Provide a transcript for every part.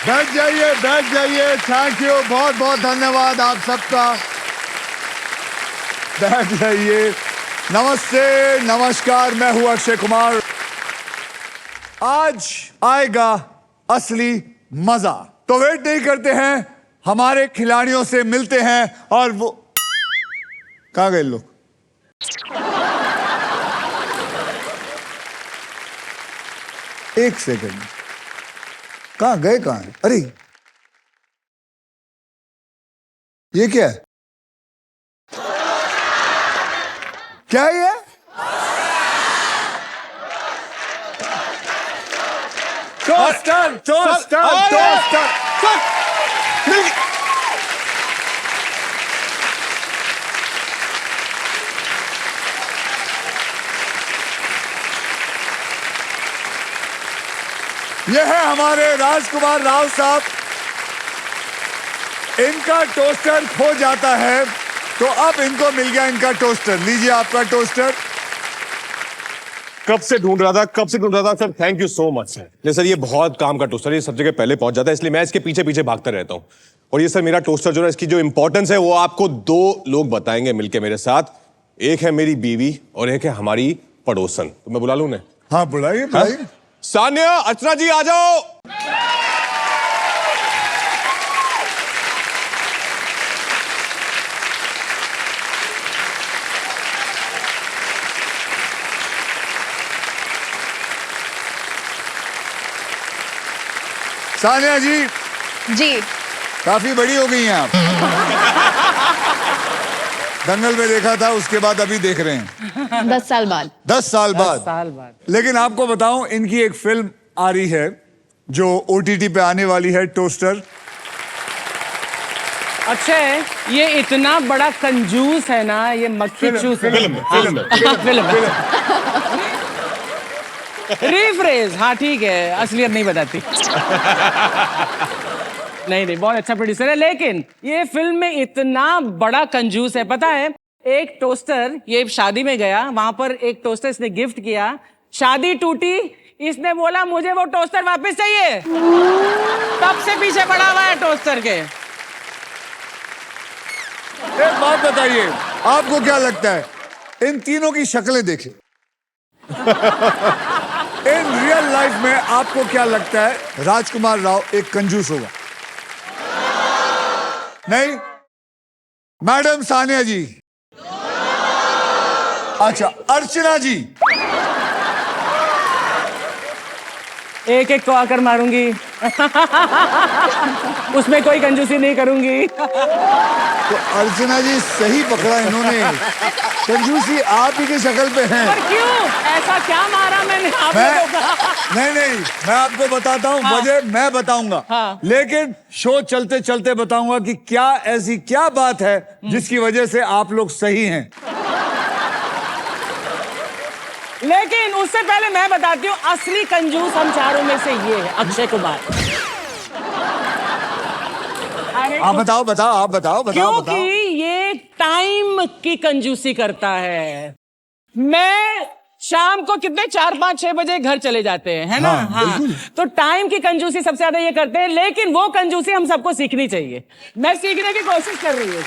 बैठ जाइए, बैठ जाइए। थैंक यू, बहुत बहुत धन्यवाद आप सबका। बैठ जाइए। नमस्ते, नमस्कार, मैं हूं अक्षय कुमार। आज आएगा असली मजा, तो वेट नहीं करते हैं, हमारे खिलाड़ियों से मिलते हैं। और वो कहां गए लोग? एक सेकंड, कहां गए? कहां है? अरे ये क्या है? क्या है ये? Toaster, toaster, toaster. ये है हमारे राजकुमार राव साहब। इनका टोस्टर खो जाता है, तो अब इनको मिल गया इनका टोस्टर। लीजिए आपका टोस्टर। कब से ढूंढ रहा था sir. Thank you so much sir. नहीं सर, ये बहुत काम का टोस्टर है, ये सब जगह पहले पहुंच जाता है, इसलिए मैं इसके पीछे पीछे भागता रहता हूँ। और ये सर मेरा टोस्टर जो है, इसकी जो इंपॉर्टेंस है वो आपको दो लोग बताएंगे मिलके मेरे साथ। एक है मेरी बीवी और एक है हमारी पड़ोसन। तो मैं बुला लूं उन्हें? हाँ बुलाइए, बुलाइए। सान्या, अर्चना जी आ जाओ। सानिया जी, जी काफी बड़ी हो गई हैं आप। दंगल में देखा था, उसके बाद अभी देख रहे हैं। 10 साल बाद। 10 साल बाद। लेकिन आपको बताऊं, इनकी एक फिल्म आ रही है जो OTT पे आने वाली है, टोस्टर। अच्छा है, ये इतना बड़ा कंजूस है ना, ये मक्खी चूस है। फिल्म रीफ्रेज, हाँ ठीक है, असलियत नहीं बताती। नहीं, बहुत अच्छा प्रोड्यूसर है, लेकिन ये फिल्म में इतना बड़ा कंजूस है। पता है, एक टोस्टर, ये शादी में गया, वहां पर एक टोस्टर इसने गिफ्ट किया, शादी टूटी, इसने बोला मुझे वो टोस्टर वापस चाहिए। तब से पीछे पड़ा हुआ है टोस्टर के। एक बात बताइए, आपको क्या लगता है, इन तीनों की शक्लें देखें, इन रियल लाइफ में आपको क्या लगता है राजकुमार राव एक कंजूस होगा? नहीं? मैडम सानिया जी, अच्छा अर्चना जी, एक एक को आकर मारूंगी। उसमें कोई कंजूसी नहीं करूंगी। तो अर्चना जी सही पकड़ा इन्होंने, कंजूसी आप ही की शक्ल पे है। पर क्यों? ऐसा क्या मारा मैंने आप लोगों का? नहीं, मैं आपको बताता हूँ। हाँ। वजह मैं बताऊंगा, हाँ। लेकिन शो चलते चलते बताऊंगा कि क्या ऐसी क्या बात है जिसकी वजह से आप लोग सही हैं। लेकिन उससे पहले मैं बताती हूँ, असली कंजूस हम चारों में से ये है, अक्षय कुमार। आप बताओ, आप बताओ। क्योंकि ये टाइम की कंजूसी करता है। मैं शाम को कितने 4, 5, 6 बजे घर चले जाते हैं, है ना? हाँ। तो टाइम की कंजूसी सबसे ज्यादा ये करते हैं, लेकिन वो कंजूसी हम सबको सीखनी चाहिए। मैं सीखने की कोशिश कर रही हूँ।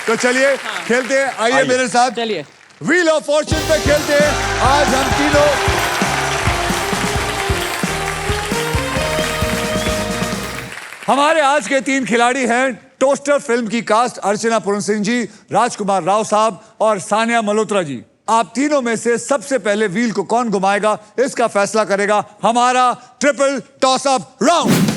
तो चलिए खेलते हैं, आइए मेरे साथ। चलिए व्हील ऑफ फॉर्च्यून पे खेलते हैं। आज हम तीनों हमारे आज के 3 खिलाड़ी हैं टोस्टर फिल्म की कास्ट। अर्चना पूरन सिंह जी, राजकुमार राव साहब और सानिया मल्होत्रा जी। आप तीनों में से सबसे पहले व्हील को कौन घुमाएगा, इसका फैसला करेगा हमारा triple toss up round.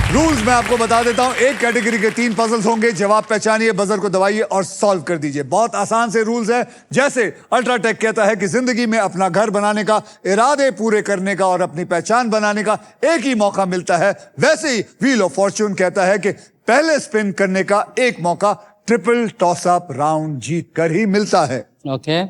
Rules मैं आपको बता देता हूं। एक कैटेगरी के 3 पजल्स होंगे, जवाब पहचानिए, बजर को दबाइए और सॉल्व कर दीजिए। बहुत आसान से रूल्स है। जैसे अल्ट्राटेक कहता है कि जिंदगी में अपना घर बनाने का, इरादे पूरे करने का और अपनी पहचान बनाने का एक ही मौका मिलता है, वैसे ही व्हील ऑफ फॉर्च्यून कहता है कि पहले स्पिन करने का एक मौका ट्रिपल टॉस अप राउंड जीत कर ही मिलता है। ओके।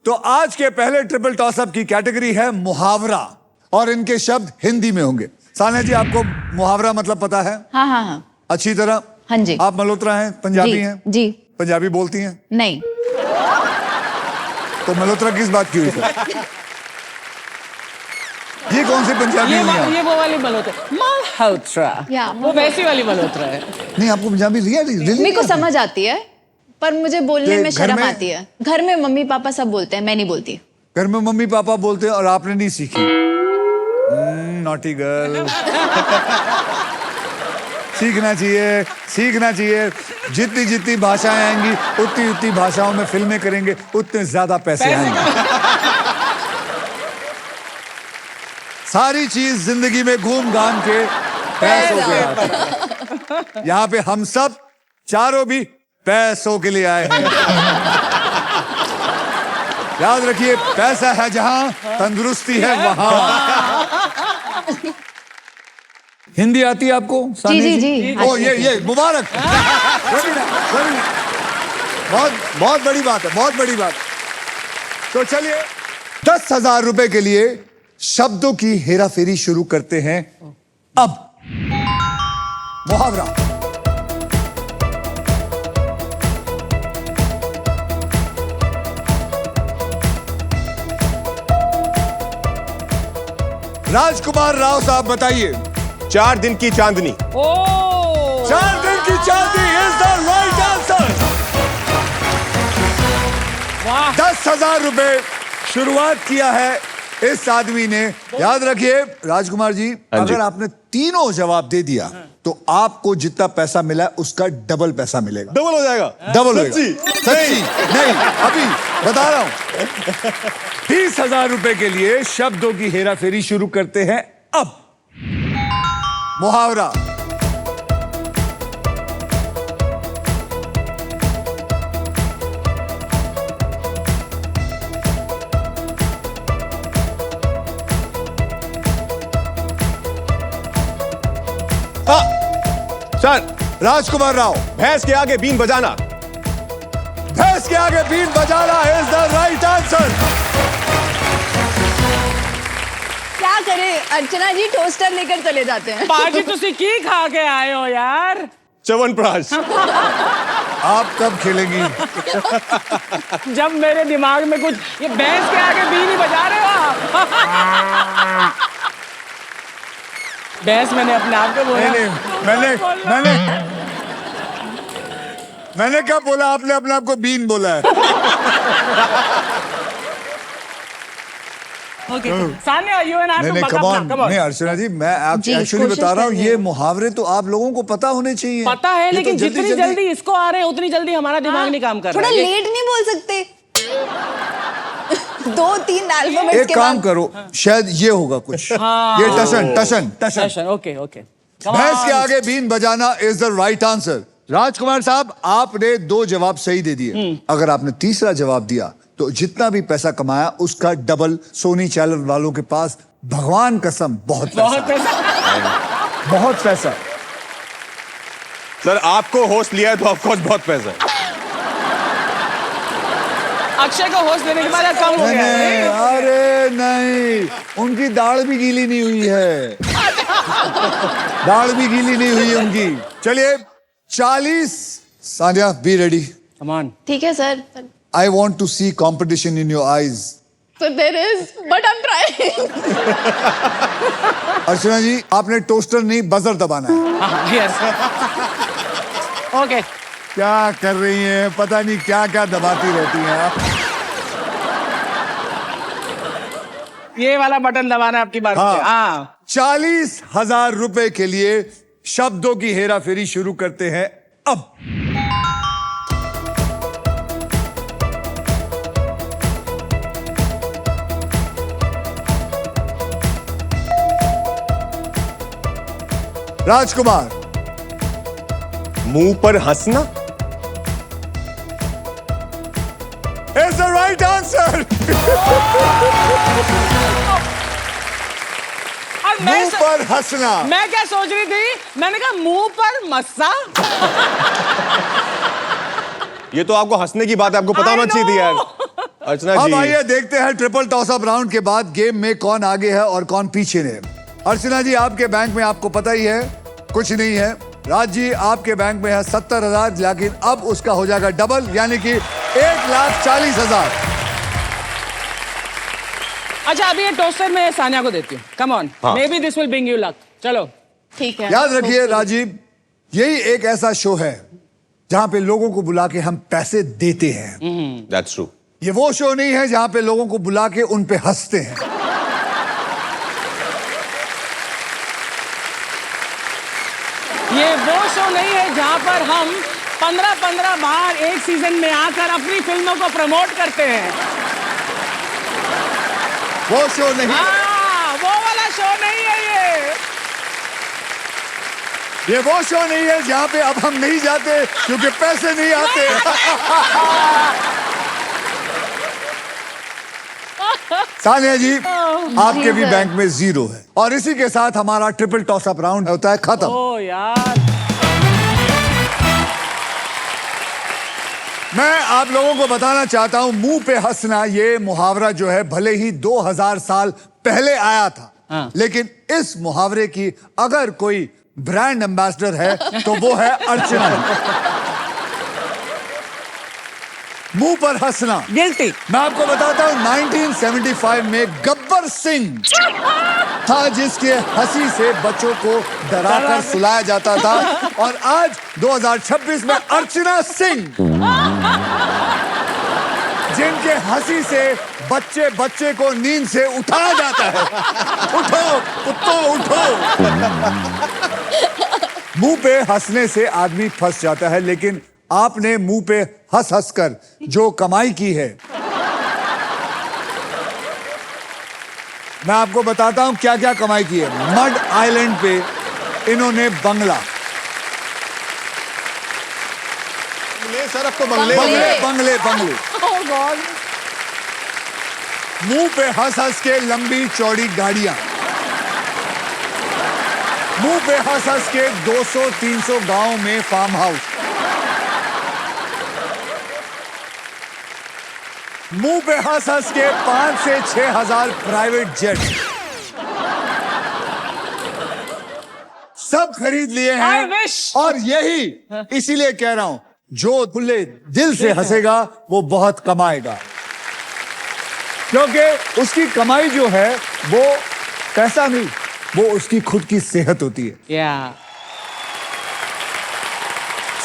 तो आज के पहले ट्रिपल टॉस अप की कैटेगरी है मुहावरा, और इनके शब्द हिंदी में होंगे। सानिया जी, आपको मुहावरा मतलब पता है? हाँ। अच्छी तरह? हाँ जी। आप मल्होत्रा हैं, पंजाबी हैं? जी। पंजाबी बोलती हैं? नहीं। तो मल्होत्रा किस बात की हुई सर? ये कौन सी पंजाबी हुई है? ये वो वाली मल्होत्रा, मल्होत्रा, या, वो वैसी वाली मल्होत्रा है। नहीं, आपको पंजाबी मेरे को समझ आती है पर मुझे बोलने तो में घर शर्म में- आती है। घर में मम्मी पापा सब बोलते हैं, मैं नहीं बोलती। घर में मम्मी पापा बोलते हैं और आपने नहीं सीखी। Naughty girl. सीखना चाहिए, सीखना चाहिए। जितनी जितनी भाषाएं आएंगी उतनी उतनी भाषाओं में फिल्में करेंगे, उतने ज्यादा पैसे आएंगे। सारी चीज जिंदगी में घूम घाम के पैसों के आते। यहाँ पे हम सब चारों भी पैसों के लिए आए हैं। याद रखिए, पैसा है जहां, तंदुरुस्ती है वहां। हिंदी आती है आपको? सानी जी, जी। ओ ये मुबारक। बहुत बहुत बड़ी बात है, बहुत बड़ी बात। तो चलिए 10,000 रुपए के लिए शब्दों की हेराफेरी शुरू करते हैं अब। मुहावरा। राजकुमार राव साहब बताइए। 4 दिन की चांदनी। ओ 4 दिन की चांदी इज द राइट आंसर। वाह, 10,000 रुपए शुरुआत किया है इस आदमी ने। याद रखिए राजकुमार जी, हाँ जी। अगर आपने तीनों जवाब दे दिया तो आपको जितना पैसा मिला है उसका डबल पैसा मिलेगा। डबल हो जाएगा। डबल होगा। सच्ची? सच्ची नहीं, अभी बता रहा हूं। 30,000 रुपए के लिए शब्दों की हेराफेरी शुरू करते हैं अब। मुहावरा। सर, राजकुमार राव। भैंस के आगे बीन बजाना। भैंस के आगे बीन बजाना इज द राइट आंसर। क्या करे, अर्चना जी टोस्टर लेकर चले जाते हैं। पाजी तुसी की खा के आए हो यार? च्यवनप्राश। आप कब खेलेंगी? जब मेरे दिमाग में कुछ, ये भैंस के आगे बीन ही बजा रहे हो आप? भैंस मैंने अपने आप को बोला। मैंने क्या बोला? आपने अपने आप को बीन बोला है। Okay. Sanya, you and I have to buck come up on. now. Come on. नहीं अर्चना जी, मैं जी, एक्चुअली कोशिश बता रहा हूँ, कर रहे ये हैं। मुहावरे तो आप लोगों को पता होने चाहिए। पता है, ये तो लेकिन जितनी जल्दी इसको आ रहे हैं उतनी जल्दी हमारा दिमाग नहीं काम कर थोड़ा रहा है। लेट नहीं बोल सकते? 2-3 अल्फाबेट्स एक के काम बाद। करो, शायद ये होगा कुछ। हाँ। ये टशन टशन टशन। Session, okay, okay. Come भैंस on. के आगे बीन बजाना इज द राइट आंसर। राजकुमार साहब, आपने 2 जवाब सही दे दिए। अगर आपने तीसरा जवाब दिया तो जितना भी पैसा कमाया उसका डबल सोनी चैनल वालों के पास, भगवान कसम, बहुत बहुत पैसा, पैसा। बहुत पैसा। सर, आपको होस्ट लिया है तो ऑफकोर्स बहुत पैसा है। अक्षय को होस्ट देने के बाद अब कम हो गया नहीं, है। अरे नहीं, उनकी दाढ़ भी गीली नहीं हुई है। दाढ़ भी गीली नहीं हुई उनकी। चलिए 40। Sania, be ready. Come on. ठीक है sir. I want to see competition in your eyes. So there is, but I'm trying. अर्चना जी, आपने टोस्टर नहीं बजर दबाना है। हाँ, yes. Okay. क्या कर रही हैं? पता नहीं क्या क्या दबाती रहती हैं आप। ये वाला बटन दबाना आपकी बात हाँ। है। हाँ। 40,000 रुपए के लिए शब्दों की हेराफेरी शुरू करते हैं अब। राजकुमार। मुंह पर हंसना। Is the right answer. और मुंह पर हंसना। मैं क्या सोच रही थी, मैंने कहा मुंह पर मस्सा। ये तो आपको हंसने की बात है, आपको पता I होना चाहिए थी यार। know. अर्चना अब जी, आइए देखते हैं ट्रिपल टॉस अप राउंड के बाद गेम में कौन आगे है और कौन पीछे है। अर्चना जी, आपके बैंक में आपको पता ही है कुछ नहीं है। राज जी, आपके बैंक में है 70,000, लेकिन अब उसका हो जाएगा डबल, यानी कि 1,40,000। अच्छा अभी ये टोस्टर मैं सानिया को देती हूँ, कम ऑन, हाँ। May be this will bring you luck. चलो ठीक है। याद रखिए राजीव, यही एक ऐसा शो है जहां पे लोगों को बुला के हम पैसे देते हैं। That's true. ये वो शो नहीं है जहां पे लोगों को बुला के उन पे हंसते हैं। ये वो शो नहीं है जहां पर हम 15-15 बार एक सीजन में आकर अपनी फिल्मों को प्रमोट करते हैं। वो शो नहीं, हाँ, वो वाला शो नहीं है ये वो शो नहीं है जहां पे अब हम नहीं जाते क्योंकि पैसे नहीं आते। सानिया जी, आपके भी बैंक में 0 है और इसी के साथ हमारा ट्रिपल टॉस अप राउंड होता है खत्म। ओ यार, मैं आप लोगों को बताना चाहता हूं, मुंह पे हंसना ये मुहावरा जो है भले ही 2000 साल पहले आया था, हाँ। लेकिन इस मुहावरे की अगर कोई ब्रांड एम्बेसडर है तो वो है अर्चना। मुंह पर हंसना। गिल्टी। मैं आपको बताता हूं 1975 में गब्बर सिंह था जिसके हंसी से बच्चों को डराकर सुलाया जाता था, और आज 2026 में अर्चना सिंह जिनके हंसी से बच्चे बच्चे को नींद से उठाया जाता है। उठो कुत्तों उठो। मुंह पे हंसने से आदमी फंस जाता है, लेकिन आपने मुंह पे हंस हंस कर जो कमाई की है, मैं आपको बताता हूं क्या क्या कमाई की है। मड आइलैंड पे इन्होंने बंगला, सर अब तो बंगले बंगले बंगले बंगले, ओह गॉड। मुंह पे हंस हंस के लंबी चौड़ी गाड़ियां, मुंह पे हंस हंस के 200-300 गांव में फार्म हाउस, मुंह पे हंस हंस के 5 से 6 हजार प्राइवेट जेट सब खरीद लिए I हैं। wish। और यही इसीलिए कह रहा हूं, जो खुले दिल से हंसेगा वो बहुत कमाएगा, क्योंकि उसकी कमाई जो है वो पैसा नहीं, वो उसकी खुद की सेहत होती है। या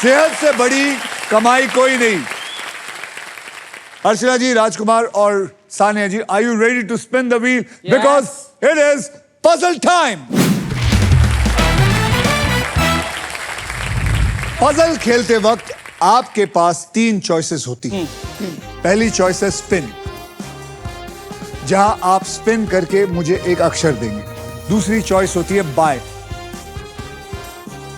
सेहत से बड़ी कमाई कोई नहीं। अर्चना जी, राजकुमार और Sania ji, are you ready to spin the wheel? Because it is puzzle time. Puzzle खेलते वक्त आपके पास 3 चॉइसेस होती हैं। पहली चॉइस है स्पिन, जहां आप स्पिन करके मुझे एक अक्षर देंगे। दूसरी चॉइस होती है बाय,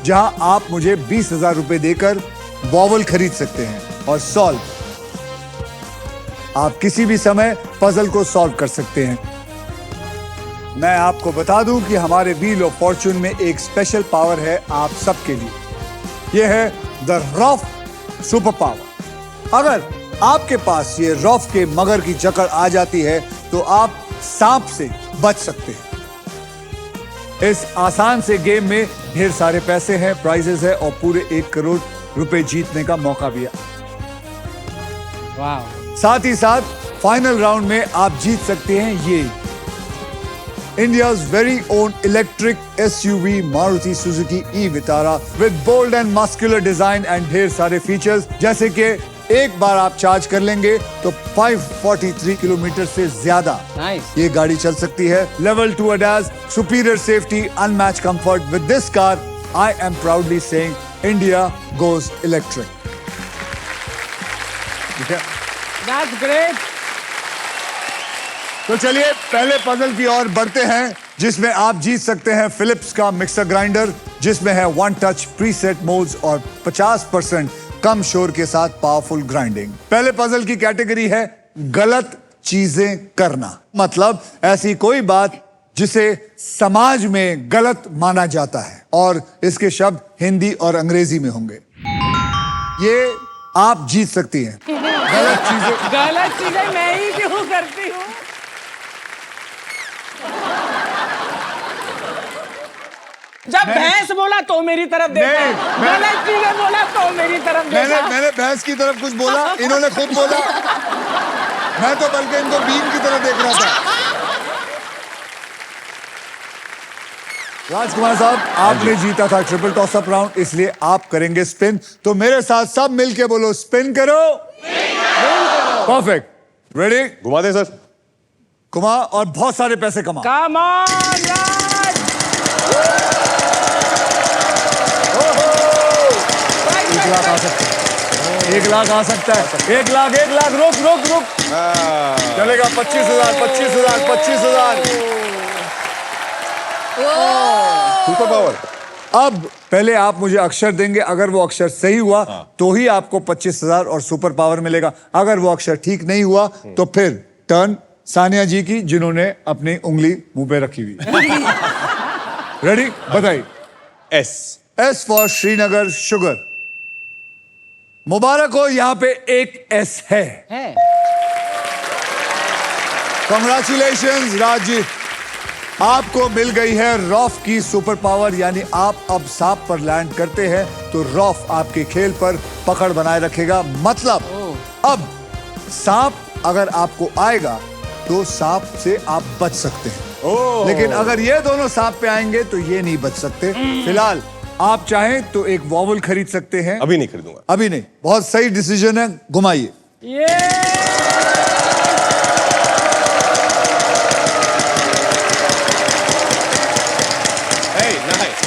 जहां आप मुझे 20,000 रुपए देकर वॉवल खरीद सकते हैं। और सॉल्व, आप किसी भी समय पजल को सॉल्व कर सकते हैं। मैं आपको बता दूं कि हमारे व्हील ऑफ फॉर्चून में एक स्पेशल पावर है आप सबके लिए। यह है द रफ सुपर पावर। अगर आपके पास ये रफ के मगर की जकड़ आ जाती है तो आप सांप से बच सकते हैं। इस आसान से गेम में ढेर सारे पैसे हैं, प्राइजेस है और पूरे 1 करोड़ रुपए जीतने का मौका भी है। वाह। साथ ही साथ फाइनल राउंड में आप जीत सकते हैं ये India's very own electric SUV Maruti Suzuki e Vitara with bold and muscular design and ढेर सारे फीचर्स, जैसे कि एक बार आप चार्ज कर लेंगे तो 543 किलोमीटर से ज्यादा Nice. ये गाड़ी चल सकती है। Level 2 ADAS, superior safety, unmatch comfort. With this car I am proudly saying India goes electric. That's great. तो चलिए पहले पजल की ओर बढ़ते हैं, जिसमें आप जीत सकते हैं फिलिप्स का मिक्सर ग्राइंडर, जिसमें है 1 टच प्रीसेट मोड्स और 50% कम शोर के साथ पावरफुल ग्राइंडिंग। पहले पजल की कैटेगरी है गलत चीजें करना, मतलब ऐसी कोई बात जिसे समाज में गलत माना जाता है, और इसके शब्द हिंदी और अंग्रेजी में होंगे। ये आप जीत सकती हैं। गलत चीजें मैं ही क्यों करती हूँ? जब भैंस बोला तो मेरी तरफ देखा, नहीं, गलत चीजें बोला तो मेरी तरफ देखा। मैंने भैंस की तरफ कुछ बोला, इन्होंने खुद बोला। मैं तो बल्कि इनको बीन की तरफ देख रहा था। राजकुमार साहब, आपने जीता था ट्रिपल टॉस अप राउंड, इसलिए आप करेंगे स्पिन। तो मेरे साथ सब मिलके बोलो, स्पिन करो। Perfect, ready? घुमा दे सर। घुमा और बहुत सारे पैसे कमा। कम ऑन राज। 1 लाख आ सकता है, 1 लाख आ सकता है, 1 लाख, 1 लाख। रुक रुक रुक, चलेगा। 25,000, 25,000, 25,000। Super power. अब पहले आप मुझे अक्षर देंगे, अगर वो अक्षर सही हुआ तो ही आपको 25,000 और सुपर पावर मिलेगा। अगर वो अक्षर ठीक नहीं हुआ तो फिर टर्न सानिया जी की, जिन्होंने अपनी उंगली मुंह पे रखी हुई। रेडी? बताइए। S. S for Srinagar sugar. मुबारक हो, यहां पे एक एस है। कंग्रेचुलेशंस राज जी, आपको मिल गई है रॉफ की सुपर पावर, यानी आप अब सांप पर लैंड करते हैं तो रॉफ आपके खेल पर पकड़ बनाए रखेगा। मतलब अब सांप अगर आपको आएगा तो सांप से आप बच सकते हैं, लेकिन अगर ये दोनों सांप पे आएंगे तो ये नहीं बच सकते। फिलहाल आप चाहें तो एक वॉवल खरीद सकते हैं। अभी नहीं खरीदूंगा। अभी नहीं, बहुत सही डिसीजन है। घुमाइए। Hey, nice.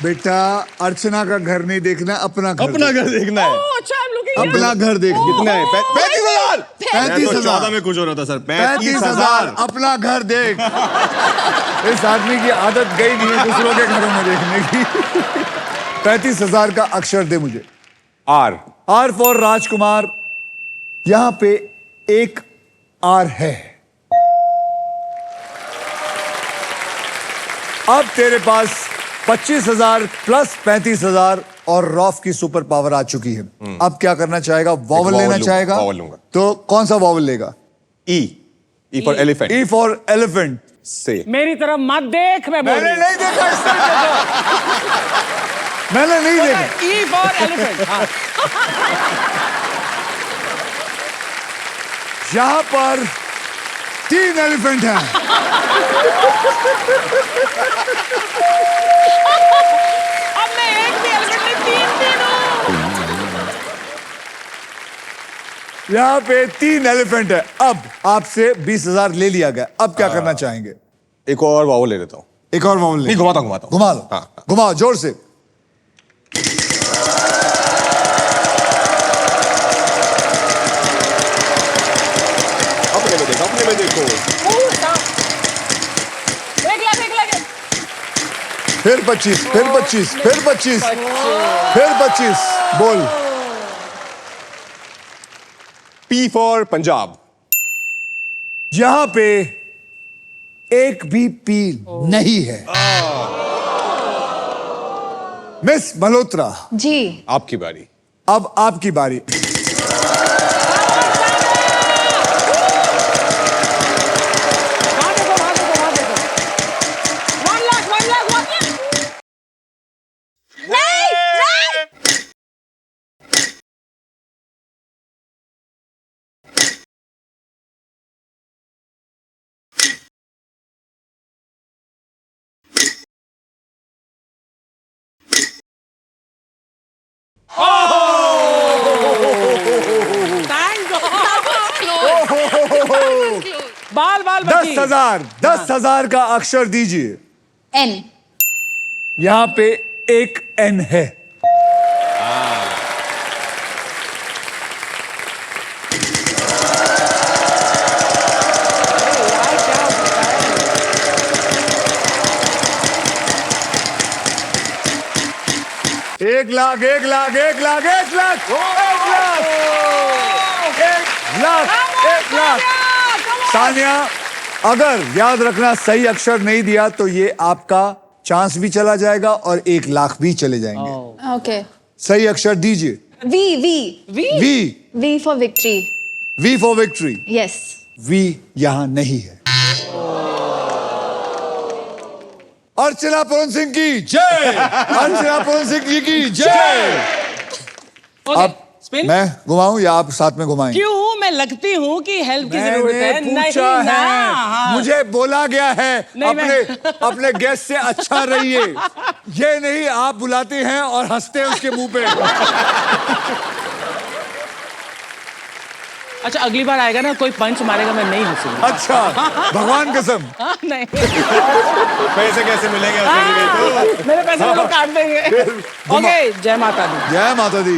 बेटा, अर्चना का घर नहीं देखना, अपना घर। अपना घर देखना है। अपना घर देख। कितना है? 35,000। 35,000। 14 में कुछ हो रहा था सर। 35,000। अपना घर देख। इस आदमी की आदत गई नहीं है दूसरों के घरों में देखने की। 35,000 का अक्षर दे मुझे। आर। आर फॉर राजकुमार। यहां पे एक आर है। अब तेरे पास 25,000 प्लस 35,000 और रॉफ की सुपर पावर आ चुकी है। अब क्या करना चाहेगा? वॉवल वॉवल लेना लूंगा, चाहेगा? वॉवल लूंगा। तो कौन सा वॉवल लेगा? E. E for elephant. E for elephant. से। मेरी तरफ मत देख, मैं बोल मैंने रही हूँ। नहीं देखा इस तरह का। मैंने नहीं देखा। ई फॉर एलिफेंट। यहां पर 3 एलिफेंट हैं। अब मैं एक भी एलिफेंट नहीं, 3 हूँ। यहां पे 3 एलिफेंट है। अब आपसे 20,000 ले लिया गया। अब क्या करना चाहेंगे? एक और वावल ले लेता हूँ। एक और वॉवल ले। नहीं, घुमाता हूँ। घुमा लो। हाँ। घुमाओ जोर से। अपने में देखो। 1 लाख। फिर 25, फिर 25, फिर 25, फिर 25। बोल। P for Punjab. यहां पे एक भी पी नहीं है। मिस मल्होत्रा, जी। आपकी बारी। अब आपकी बारी। वहाँ देखो। 1 लाख। बाल बची। 10,000 का अक्षर दीजिए। एन। यहां पे एक एन है। एक लाख, 1 लाख, 1 लाख, 1 लाख, 1 लाख, 1 लाख। सानिया, अगर याद रखना सही अक्षर नहीं दिया तो ये आपका चांस भी चला जाएगा और 1 लाख भी चले जाएंगे। ओके। सही अक्षर दीजिए। V V for victory. V for victory. Yes. V यहां नहीं है। अर्चना पूरन सिंह की जय। अर्चना पूरन सिंह जी की जय। अब स्पिन मैं घुमाऊं या आप साथ में घुमाएंगे? क्यों? मैं लगती हूँ कि हेल्प की जरूरत मैंने है। पूछा नहीं ना, है, हाँ। मुझे बोला गया है नहीं, अपने अपने गेस्ट से अच्छा रहिए। ये नहीं आप बुलाते हैं और हंसते हैं उसके मुंह पे। अच्छा, अगली बार आएगा ना कोई पंच मारेगा, मैं नहीं हंसूंगा। अच्छा, भगवान कसम। नहीं, पैसे कैसे मिलेंगे उसके मेरे पैसे वो लोग काट देंगे। ओके, जय माता दी। जय माता दी।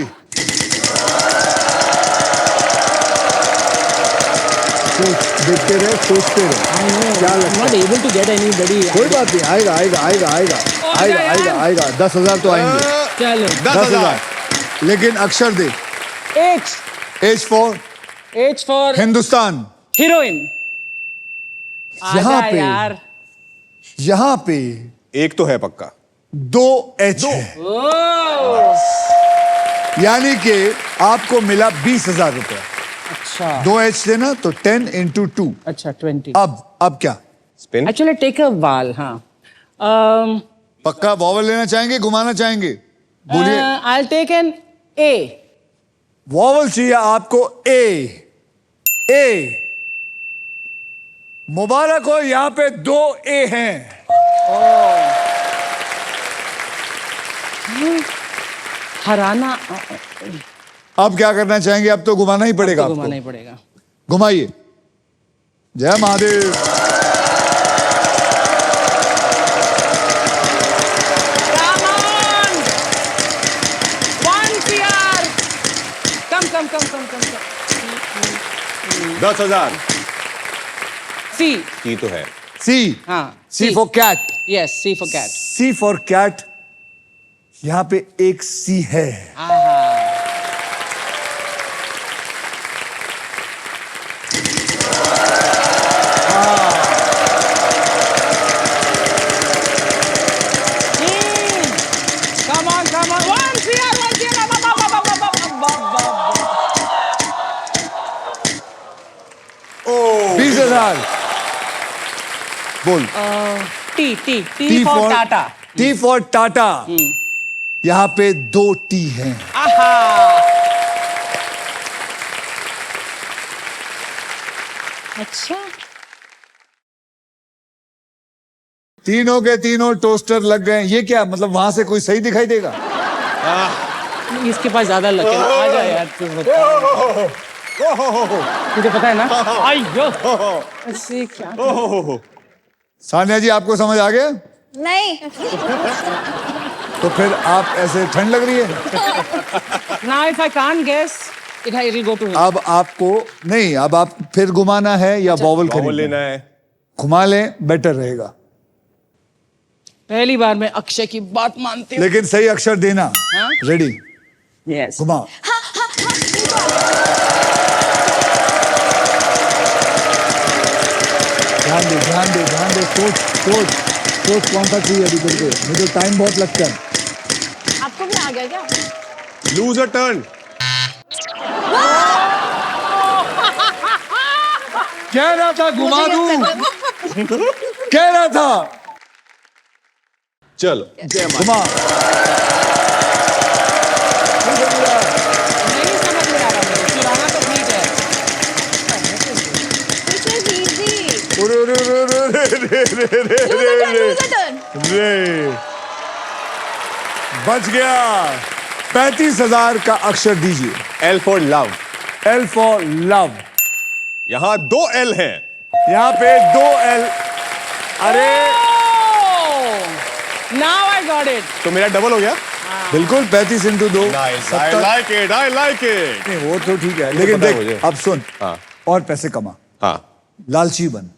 देखते रहे, सोचते रहे, क्या लगता है? Not able to get anybody. कोई बात नहीं, आएगा आएगा आएगा आएगा आएगा आएगा आएगा 10,000 तो आएंगे। चलो, 10,000। लेकिन अक्षर दे। H H for Hindustan, heroine. यहाँ पे यार, यहाँ पे एक तो है पक्का। 2 H है, यानी कि आपको मिला 20,000 रुपया। अच्छा 2 H देना तो 10 into 2। अच्छा 20। अब क्या? स्पिन। एक्चुअली टेक अ वाल। हाँ, पक्का वॉवल लेना चाहेंगे, घुमाना चाहेंगे? बोलिए। I take an A. Vowel चाहिए आपको? ए मुबारक हो, यहाँ पे 2 ए हैं। हराना अब क्या करना चाहेंगे? अब तो घुमाना ही पड़ेगा आपको। घुमाना ही पड़ेगा। घुमाइए। जय Mahadev. Come on! 1 CR! Come. 10,000 C. की तो है। सी। हाँ, C for cat. Yes, C for cat. C for cat. यहां पे एक सी है। Come on. 1 CR. 20,000। बोल। T for Tata. T for Tata. यहां पे 2 टी हैं। अच्छा, तीनों के तीनों टोस्टर लग गए। ये क्या मतलब, वहां से कोई सही दिखाई देगा? इसके पास ज्यादा लग है। आ जा यार, तू बता। तुझे पता है ना? आइयो, ऐसे क्या? सानिया जी, आपको समझ आ गया? नहीं, तो फिर आप ऐसे ठंड लग रही है। Now if I can't guess, it will go to him. अब आपको नहीं, अब आप फिर घुमाना है या वॉवल वॉवल खरीदना लेना है? है। घुमा लें, बेटर रहेगा। पहली बार मैं अक्षय की बात मानती हूँ। लेकिन सही अक्षर देना। हाँ? रेडी? Yes. घुमा। ध्यान दे। सोच कौन सा चाहिए अभी करके। मुझे टाइम बहुत लगता है। आपको भी आ गया क्या? Lose a turn. कह रहा था घुमा दूं। कह रहा था। चलो घुमा। नहीं समझ में आ रहा मुझे। चुराना तो ठीक है। Which is easy. रे बच गया। 35,000 का अक्षर दीजिए। L for love. L for love. यहाँ 2 एल हैं। यहाँ पे 2 एल। अरे Now I got it. तो मेरा डबल हो गया। बिल्कुल 35 into 2 I like it. नहीं, वो तो ठीक है, मुझे लेकिन पता है देख मुझे। अब सुन। हाँ। और पैसे कमा, हाँ। लालची बन।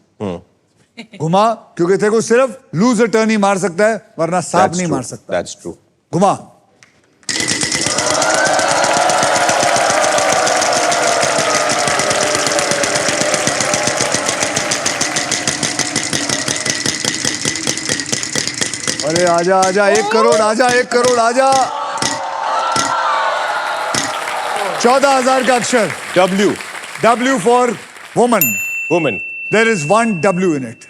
घुमा, क्योंकि तेरे को सिर्फ लूजर टर्न ही मार सकता है, वरना सांप नहीं मार सकता। That's true. घुमा। अरे आजा 1 करोड़, आजा 1 करोड़, आजा। 14,000 का अक्षर। W. W for woman. Woman. There is 1 W in it.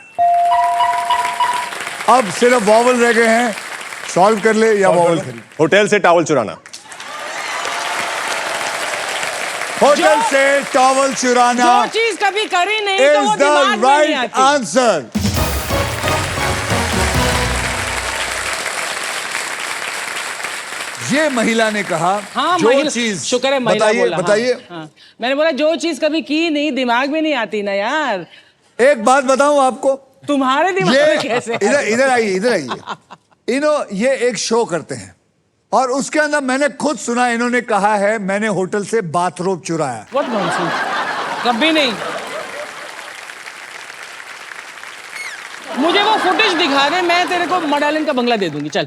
अब सिर्फ वॉवल रह गए हैं, सॉल्व कर ले या वॉवल खरीद। होटल से टॉवल चुराना। होटल से टॉवल चुराना जो चीज कभी करी नहीं तो वो इज दिमाग द में नहीं राइट आती। आंसर। ये महिला ने कहा हाँ, जो महिला- चीज, शुक्र है महिला बताइए बोला, हाँ, बताइए। हाँ। मैंने बोला जो चीज कभी की नहीं दिमाग में नहीं आती ना यार। एक बात बताऊं आपको, तुम्हारे दिमाग ये में कैसे इधर इधर आइए, इधर आइए। ये एक शो करते हैं और उसके अंदर मैंने खुद सुना, इन्होंने कहा है मैंने होटल से बाथरोब चुराया। What nonsense? कभी नहीं। मुझे वो फुटेज दिखा दे, मैं तेरे को मडालिन का बंगला दे दूंगी। चल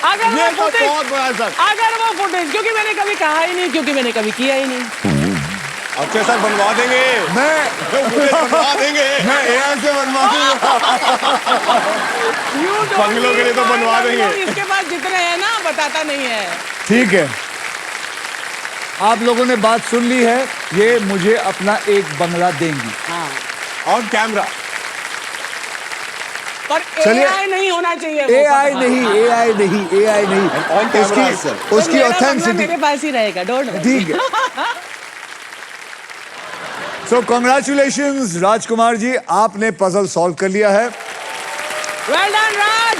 अगर ये वो तो फुटेज, बहुत बड़ा सर। अगर वो फुटेज, क्योंकि मैंने कभी कहा ही नहीं, क्योंकि मैंने कभी किया ही नहीं। अक्षय सर बनवा देंगे, मैं बनवा देंगे। मैं एआई से बनवा दूंगा। बंगलों के लिए तो बनवा देंगे। इसके पास जितने हैं ना बताता नहीं है। ठीक है, आप लोगों ने बात सुन ली है, ये मुझे अपना एक बंगला देंगी। हाँ, और कैमरा। पर चलिए। AI नहीं होना चाहिए वो, एआई पता- नहीं, एआई नहीं, एआई नहीं, on camera, उसकी sir. उसकी मेरा बंगला ऑथेंटिसिटी। मेरे पास ही रहेगा, डोंट वरी। ठीक है। सो कॉन्ग्रेचुलेशंस राजकुमार जी, आपने पजल सॉल्व कर लिया है। वेल डन राज।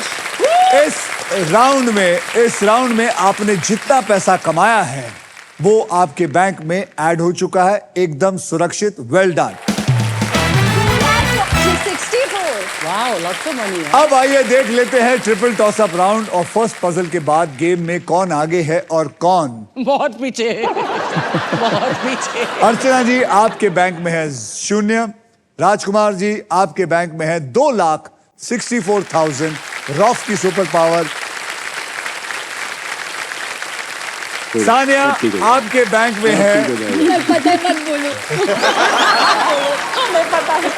इस राउंड में आपने जितना पैसा कमाया है वो आपके बैंक में ऐड हो चुका है, एकदम सुरक्षित। Well done. 64। Wow, lots of money है। अब आइए देख लेते हैं ट्रिपल टॉस अप राउंड और फर्स्ट पजल के बाद गेम में कौन आगे है और कौन बहुत पीछे बहुत पीछे। अर्चना जी आपके बैंक में है 0, राजकुमार जी आपके बैंक में है 2,64,000 रॉफ की सुपर पावर। सानिया आपके बैंक में है मैं पता मत बोलो। हमें पता है,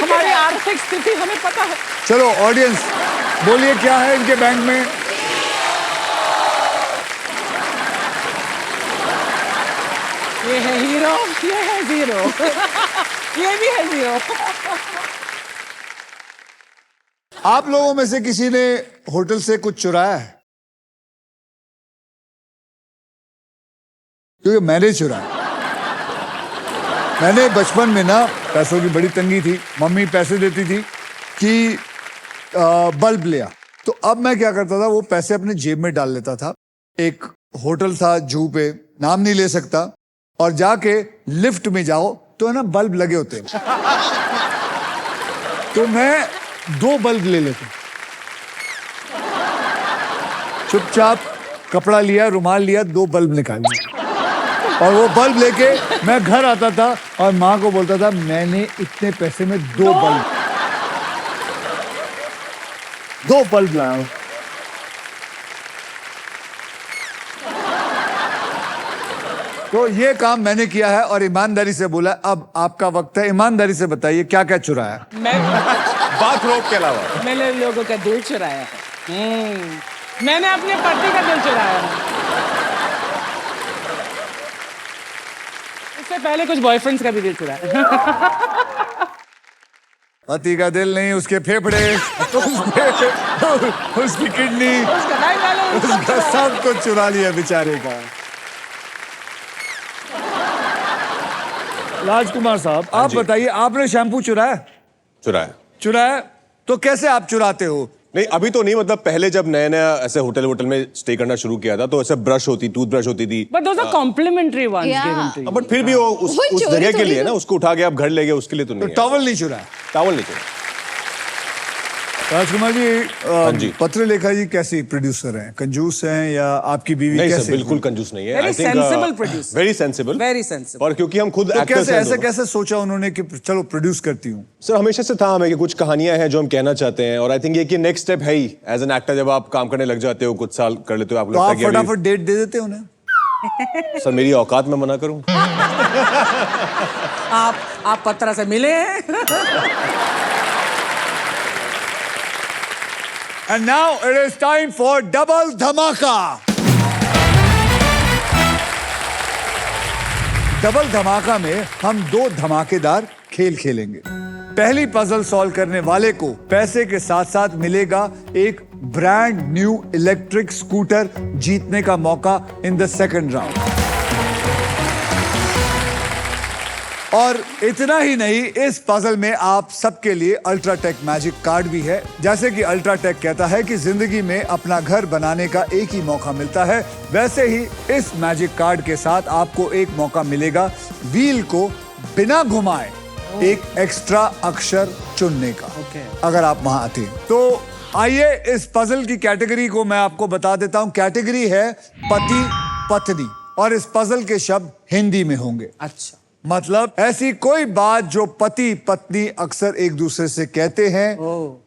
हमारी आर्थिक स्थिति हमें पता है। चलो ऑडियंस बोलिए क्या है इनके बैंक में। ये है हीरो, ये है जीरो। ये भी है जीरो। आप लोगों में से किसी ने होटल से कुछ चुराया है? क्योंकि मैंने चुराया। मैंने बचपन में ना पैसों की बड़ी तंगी थी, मम्मी पैसे देती थी कि बल्ब ले आ, तो अब मैं क्या करता था, वो पैसे अपने जेब में डाल लेता था। एक होटल था जू पे, नाम नहीं ले सकता, और जाके लिफ्ट में जाओ तो है ना बल्ब लगे होते हैं, तो मैं 2 बल्ब ले लेता, चुपचाप कपड़ा लिया, रुमाल लिया, 2 बल्ब निकाल लिए और वो बल्ब लेके मैं घर आता था और माँ को बोलता था मैंने इतने पैसे में 2 बल्ब लाया हूं। तो ये काम मैंने किया है और ईमानदारी से बोला। अब आपका वक्त है, ईमानदारी से बताइए क्या क्या चुराया। बाथरोब के अलावा मैंने लोगों का दिल चुराया है। मैंने अपने पति का दिल चुराया है। इससे पहले कुछ बॉयफ्रेंड्स का भी दिल चुराया। पति का दिल नहीं, उसके फेफड़े, उसकी किडनी, उसका बैंक बैलेंस सब उसका सब कुछ चुरा लिया बेचारे का। राजकुमार साहब आप बताइए, आपने शैम्पू चुराया? चुराया तो कैसे आप चुराते हो? नहीं अभी तो नहीं, मतलब पहले जब नया नया ऐसे होटल में स्टे करना शुरू किया था तो ऐसे ब्रश होती, टूथब्रश होती थी, But those are complimentary ones Yeah. given to you. But फिर भी वो उस वही चोरी जगह के थोड़ी लिए ना, तो- उसको उठा के आप घर ले गए, उसके लिए तो तो नहीं है। टॉवल नहीं चुराया? टॉवल नहीं चाहिए। राजकुमार जी, जी। पत्रलेखा जी कैसी प्रोड्यूसर हैं? कंजूस हैं या आपकी बीवी नहीं कैसी? सर, बिल्कुल कंजूस नहीं है। Very sensible producer. Very sensible, Very sensible. और क्योंकि हम खुद तो एक्टर्स कैसे हैं ऐसे दोनों। कैसे सोचा उन्होंने कि चलो प्रोड्यूस करती हूँ? सर हमेशा से था हमें कि कुछ कहानियां हैं जो हम कहना चाहते हैं, और आई थिंक ये कि नेक्स्ट स्टेप है ही एज एन एक्टर, जब आप काम करने लग जाते हो, कुछ साल कर लेते हो, आपको तो लगता आप है कि अभी- फटाफट डेट दे देते हो उन्हें? सर मेरी औकात में मना करूं? आप पत्रा से मिले हैं? And now it is time for double धमाका। डबल धमाका में हम 2 धमाकेदार खेल खेलेंगे। पहली पजल सॉल्व करने वाले को पैसे के साथ साथ मिलेगा एक ब्रांड न्यू इलेक्ट्रिक स्कूटर जीतने का मौका इन द सेकंड राउंड। और इतना ही नहीं, इस पजल में आप सबके लिए अल्ट्राटेक मैजिक कार्ड भी है। जैसे कि अल्ट्राटेक कहता है कि जिंदगी में अपना घर बनाने का एक ही मौका मिलता है, वैसे ही इस मैजिक कार्ड के साथ आपको एक मौका मिलेगा व्हील को बिना घुमाए एक एक्स्ट्रा अक्षर चुनने का। अगर आप वहां आते हैं तो आइए इस पजल की कैटेगरी को मैं आपको बता देता हूं। कैटेगरी है पति पत्नी और इस पजल के शब्द हिंदी में होंगे। अच्छा, मतलब ऐसी कोई बात जो पति पत्नी अक्सर एक दूसरे से कहते हैं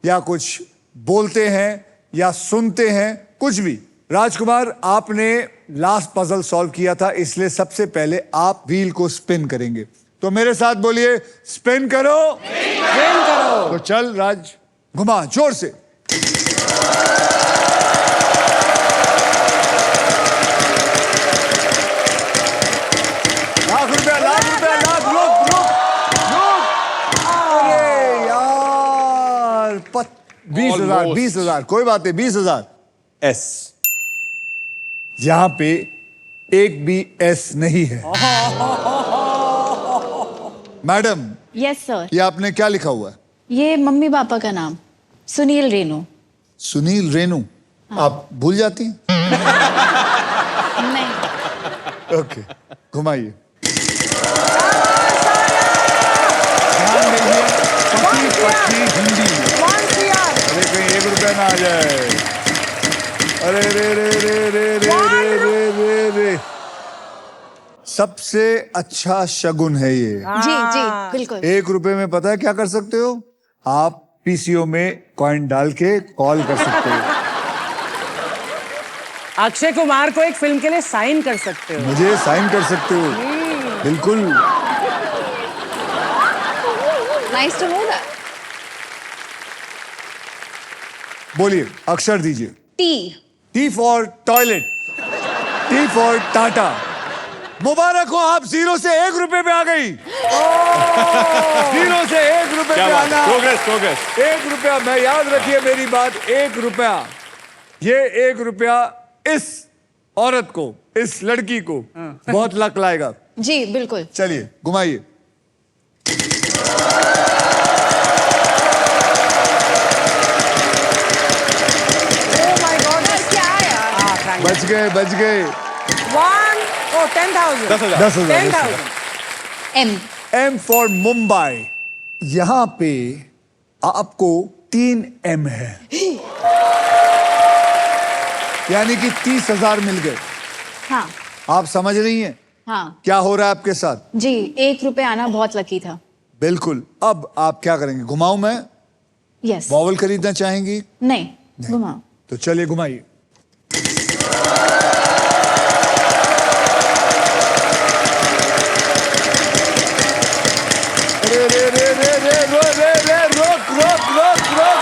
या कुछ बोलते हैं या सुनते हैं, कुछ भी। राजकुमार, आपने लास्ट पजल सॉल्व किया था, इसलिए सबसे पहले आप व्हील को स्पिन करेंगे। तो मेरे साथ बोलिए, स्पिन करो। स्पिन करो। तो चल राज, घुमा जोर से। लाख रुपया, लाख रुपया, लाख। रुक रुक रुक। अरे यार, 20,000, 20,000, कोई बात नहीं, 20,000। एस। यहां पे एक भी एस नहीं है। Madam, yes sir. ये आपने क्या लिखा हुआ है? ये मम्मी पापा का नाम सुनील रेनू। सुनील रेनू। आप भूल जाती हैं? नहीं। ओके, घुमाइए। ध्यान दीजिए, पति पत्नी हिंदी में। अरे कहीं 1 रुपया ना आ जाए। अरे रे रे रे रे रे रे रे रे रे। सबसे अच्छा शगुन है ये। जी जी बिल्कुल। 1 रुपए में पता है क्या कर सकते हो? आप पीसीओ में कॉइन डाल के कॉल कर सकते हो। अक्षय कुमार को एक फिल्म के लिए साइन कर सकते हो। मुझे साइन कर सकते हो, बिल्कुल। Nice to know that. बोलिए, अक्षर दीजिए। T. T for toilet, T for Tata. मुबारक हो, आप 0 से 1 रुपए पे आ गई। 0 से 1 रुपए पे आना। Progress progress. 1 रुपया, मैं याद रखिए मेरी बात, 1 रुपया। ये 1 रुपया इस औरत को, इस लड़की को बहुत लक लाएगा। जी बिल्कुल। चलिए घुमाइए। बच गए, बच गए। 10,000। 10,000। एम। M for Mumbai. यहां पे आपको 3 एम है, यानी कि 30,000 मिल गए। हाँ आप समझ रही हैं हाँ क्या हो रहा है आपके साथ? जी, 1 रुपए आना बहुत लकी था। बिल्कुल। अब आप क्या करेंगे? घुमाऊं मैं? यस। वॉवल खरीदना चाहेंगी? नहीं, घुमाओ। तो चलिए घुमाइए। रे रे रे रे रे रो रे रे रोक रोक रोक रोक।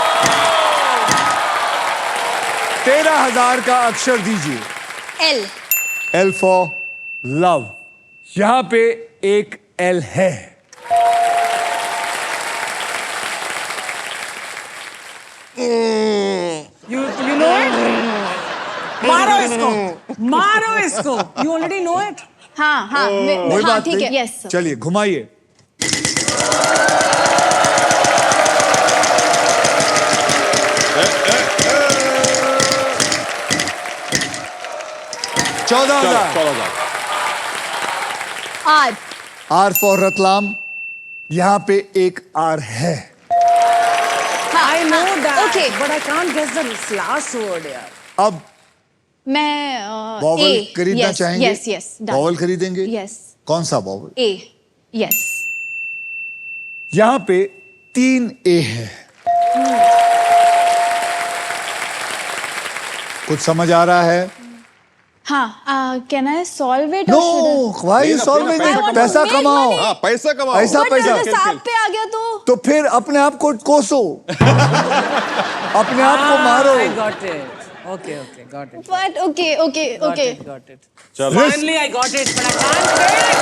13,000 का अक्षर दीजिए। एल। L for love. यहां पे एक एल है। You know it? मारो इसको, मारो इसको। You already know it? हाँ हाँ कोई हाँ बात ठीक नहीं। है। यस। चलिए घुमाइए। चौदह हजार। आर। R for Ratlam. यहां पे एक आर है। I know that, Okay. but I can't guess the last word यार। अब मैं वॉवल खरीदना चाहेंगे? Yes yes. वॉवल खरीदेंगे? यस। कौन सा वॉवल? ए। यस। यहां पे 3 ए है। कुछ समझ आ रहा है? हाँ, can I solve it? No, why solving it? पैसा कमाओ। हाँ, पैसा कमाओ। पैसा पैसा। साथ पे आ गया तो फिर अपने आप को कोसो, अपने आप को मारो। I got it. Okay, got it. But okay okay okay. Got it. चलो। Finally I got it, but I can't say it.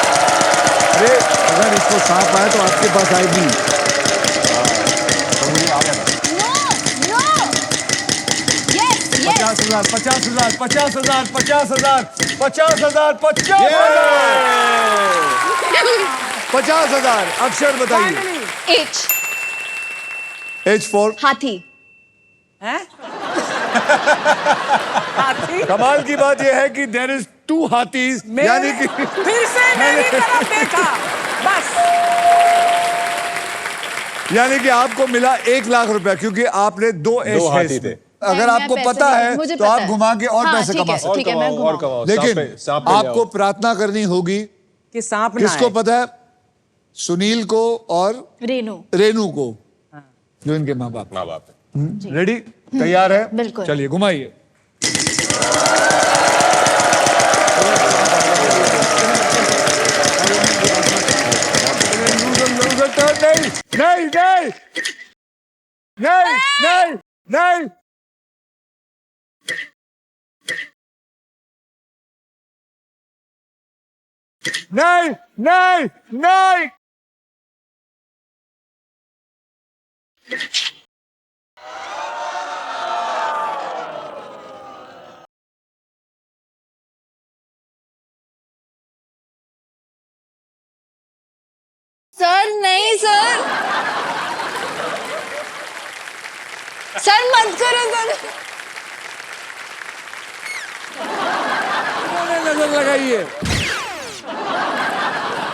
अरे अगर इसको सांप आए तो आपके पास आएगी। 50,000 50,000 50,000 50,000 50,000 50,000 अक्षर बताइए। एच H for हाथी। हैं? हाथी? कमाल की बात यह है कि देयर इज 2 हाथीज यानी कि फिर से मेरी तरफ देखा बस। यानी कि आपको मिला 1 लाख रुपया क्योंकि आपने 2 एच दो हाथी थे। अगर मैं आपको पैसे पता नहीं- है मुझे तो पता आप है। घुमा के और हाँ, पैसे ठीक कमा है, सकते ठीक है, मैं और घुमाऊं। कमाओ। लेकिन सांप पे आपको प्रार्थना करनी होगी। कि सांप ना किसको आए। पता है? सुनील को और रेनू। रेनू को, जो इनके माँ बाप। माँ बाप। रेडी? तैयार है? बिल्कुल। चलिए घुमाइए। नहीं नहीं नहीं नहीं नहीं नहीं नहीं नहीं नहीं सर नहीं सर, सर मत करो सर। नजर लगाइए।